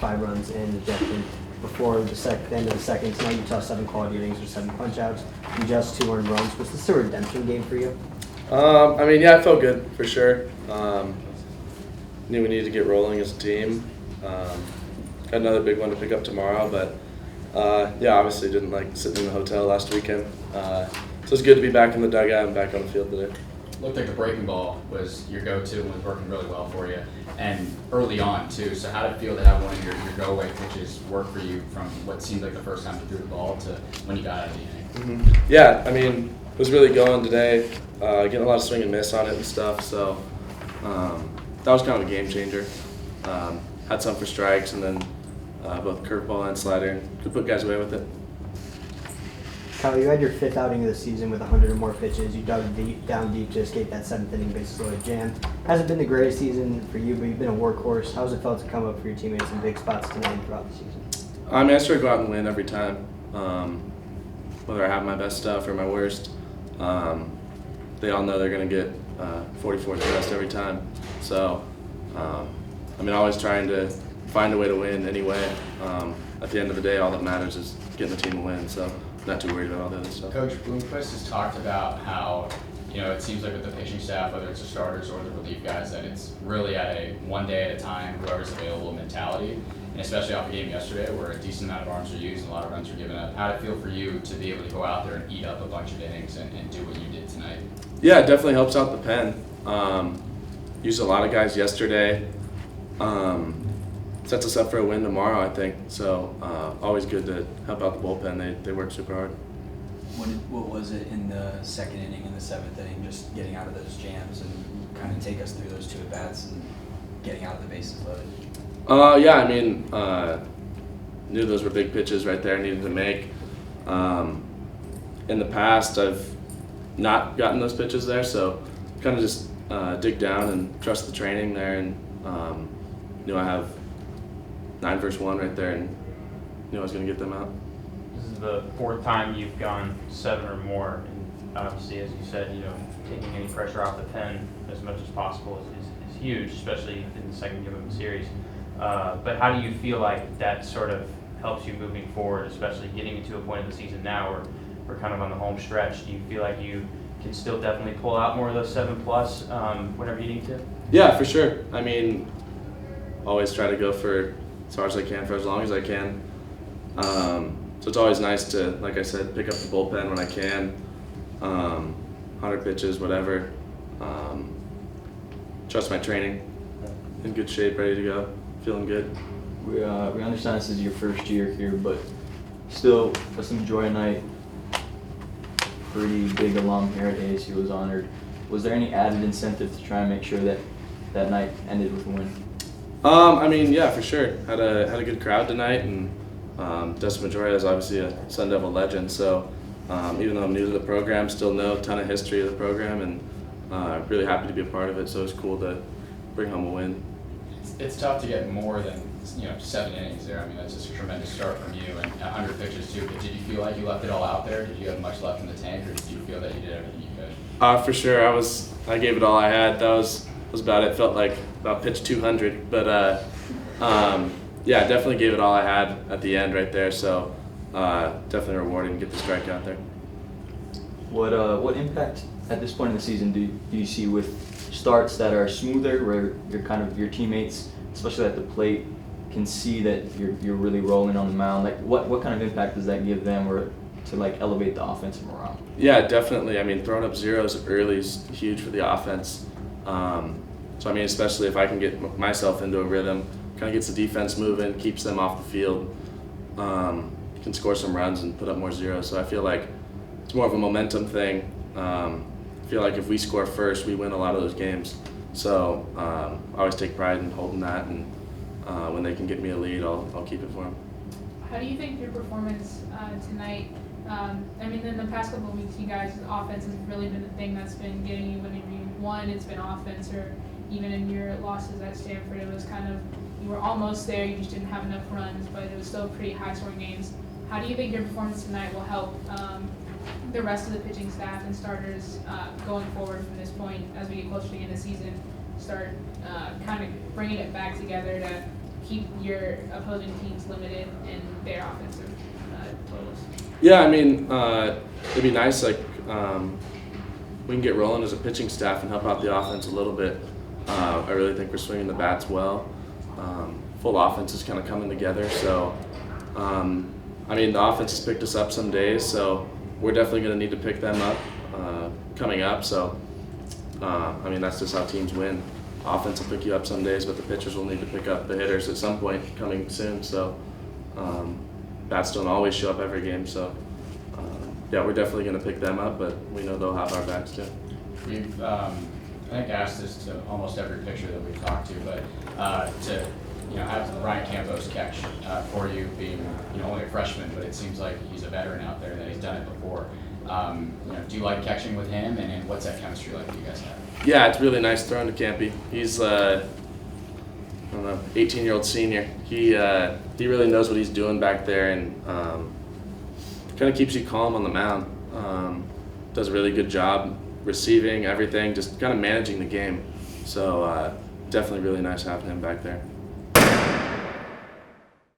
5 runs in ejection before the end of the second. Tonight you tossed 7 quality innings with 7 punch-outs and just 2 earned runs. Was this a redemption game for you? I mean, yeah, it felt good for sure. Knew we needed to get rolling as a team. Got another big one to pick up tomorrow, but yeah, obviously didn't like sitting in the hotel last weekend. So it's good to be back in the dugout and back on the field today. Looked like the breaking ball was your go-to and was working really well for you, and early on too. So how did it feel to have one of your go-away pitches work for you from what seemed like the first time you threw the ball to when you got out of the inning? Mm-hmm. Yeah, I mean, it was really going today. Getting a lot of swing and miss on it and stuff. So that was kind of a game changer. Had some for strikes and then both curveball and slider, and could put guys away with it. Kyle, you had your 5th outing of the season with 100 or more pitches. You dug down deep to escape that 7th inning bases loaded jam. Hasn't been the greatest season for you, but you've been a workhorse. How's it felt to come up for your teammates in big spots tonight and throughout the season? I mean, I try to go out and win every time, whether I have my best stuff or my worst. They all know they're going to get 44th best every time. So, I mean, always trying to find a way to win anyway. At the end of the day, all that matters is getting the team a win. So, not too worried about all the other stuff. Coach Bloomquist has talked about how, it seems like with the pitching staff, whether it's the starters or the relief guys, that it's really at a one day at a time, whoever's available mentality. And especially off the game yesterday where a decent amount of arms are used and a lot of runs are given up. How did it feel for you to be able to go out there and eat up a bunch of innings and do what you did tonight? Yeah, it definitely helps out the pen. Used a lot of guys yesterday. Sets us up for a win tomorrow, I think. So always good to help out the bullpen. They work super hard. What was it in the second inning and the 7th inning, just getting out of those jams and kind of take us through those 2 at-bats and getting out of the bases loaded? Yeah, I mean, knew those were big pitches right there, needed to make. In the past, I've not gotten those pitches there, so kind of just dig down and trust the training there, and knew I have 9 versus 1 right there, and knew I was going to get them out. This is the 4th time you've gone 7 or more, and obviously, as you said, taking any pressure off the pen as much as possible is huge, especially in the second game of the series. But how do you feel like that sort of helps you moving forward, especially getting into a point of the season now where we're kind of on the home stretch? Do you feel like you can still definitely pull out more of those 7+ whenever you need to? Yeah, for sure. I mean, always try to go for as hard as I can for as long as I can. So it's always nice to, like I said, pick up the bullpen when I can. 100 pitches, whatever. Trust my training. In good shape, ready to go. Feeling good. We understand this is your first year here, but still, let's enjoy a night. Pretty big alum here at ASU was honored. Was there any added incentive to try and make sure that that night ended with a win? I mean, yeah, for sure. Had a good crowd tonight, and Dustin Pedroia is obviously a Sun Devil legend. So even though I'm new to the program, still know a ton of history of the program, and really happy to be a part of it. So it's cool to bring home a win. It's tough to get more than 7 innings there. I mean, that's just a tremendous start from you, and 100 pitches too. But did you feel like you left it all out there? Did you have much left in the tank, or did you feel that you did everything you could? For sure, I gave it all I had. That was about it. Felt like about pitch 200, but yeah, definitely gave it all I had at the end right there. So definitely rewarding to get the strikeout there. What impact at this point in the season do you see with starts that are smoother, where your teammates, especially at the plate, can see that you're really rolling on the mound? Like what kind of impact does that give them, or to elevate the offensive morale? Yeah, definitely. I mean, throwing up zeros early is huge for the offense. So I mean, especially if I can get myself into a rhythm, kind of gets the defense moving, keeps them off the field, can score some runs and put up more zeros. So I feel like it's more of a momentum thing. I feel like if we score first, we win a lot of those games. So I always take pride in holding that, and when they can get me a lead, I'll keep it for them. How do you think your performance tonight? I mean, in the past couple of weeks, you guys' offense has really been the thing that's been getting you. Whenever you won, it's been offense, or even in your losses at Stanford, it was kind of, you were almost there, you just didn't have enough runs, but it was still pretty high-scoring games. How do you think your performance tonight will help the rest of the pitching staff and starters going forward from this point as we get closer to the end of the season, start kind of bringing it back together to keep your opposing teams limited in their offensive totals? Yeah, I mean, it'd be nice, like, we can get rolling as a pitching staff and help out the offense a little bit. I really think we're swinging the bats well. Full offense is kind of coming together, so, I mean, the offense has picked us up some days, so we're definitely going to need to pick them up coming up, so, I mean, that's just how teams win. Offense will pick you up some days, but the pitchers will need to pick up the hitters at some point coming soon, so bats don't always show up every game, so yeah, we're definitely going to pick them up, but we know they'll have our backs too. We've, I think, asked this to almost every pitcher that we've talked to, but to have Ryan Campos catch for you, being only a freshman, but it seems like he's a veteran out there and that he's done it before. Do you like catching with him, and what's that chemistry like that you guys have? Yeah, it's really nice throwing to Campy. He's I don't know, 18-year-old senior. He really knows what he's doing back there, and kind of keeps you calm on the mound. Does a really good job receiving everything, just kind of managing the game. So definitely really nice having him back there.